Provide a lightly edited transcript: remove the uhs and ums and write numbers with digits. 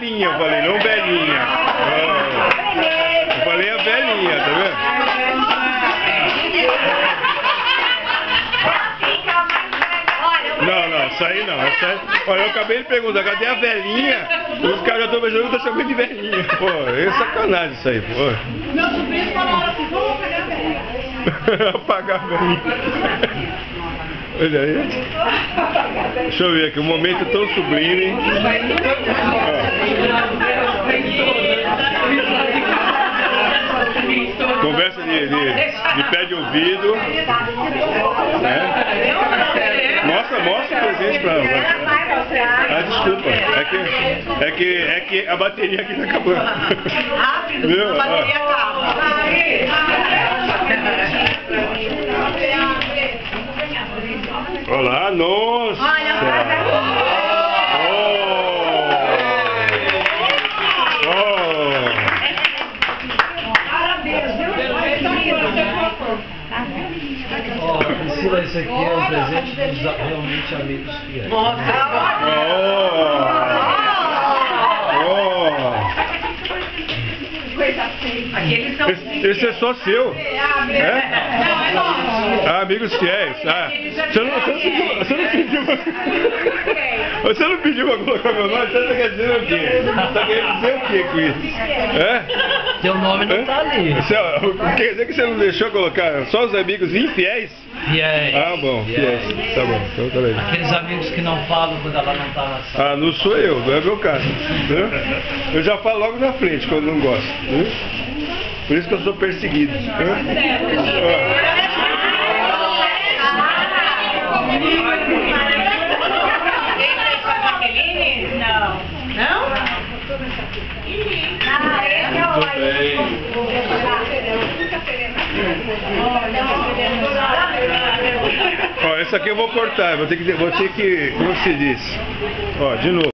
velhinha, eu falei, não velhinha. Eu falei a velhinha, tá vendo? Não, isso aí não. Olha, eu acabei de perguntar, cadê a velhinha? Os caras já estão beijando e estão chamando de velhinha. Pô, é sacanagem isso aí, pô. Meu sobrinho falou assim, vamos apagar a velhinha. Apagar a velhinha. Olha aí. Deixa eu ver aqui, um momento tão sublime, hein? Conversa de pé de ouvido. Mostra o presente pra ela. Ah, desculpa. É que a bateria aqui tá acabando. Rápido, a bateria acaba. Olá, nossa! Priscila, esse aqui é um presente dos realmente amigos fiéis. Esse é só seu. Ah, amigos fiéis. Ah, você não pediu pra colocar meu nome? Você tá querendo dizer o quê? Tá querendo dizer o quê com isso? É? Teu nome não tá ali. Quer dizer que você não deixou colocar só os amigos infiéis? Fiéis. Ah, bom, fiéis. Tá bom, então tá legal. Aqueles amigos que não falam quando ela não tá na sala. Ah, não sou eu, não é meu caso. Eu já falo logo na frente quando não gosto. Por isso que eu sou perseguido. Ó, essa aqui eu vou cortar, vou ter que, como se diz? Ó, de novo.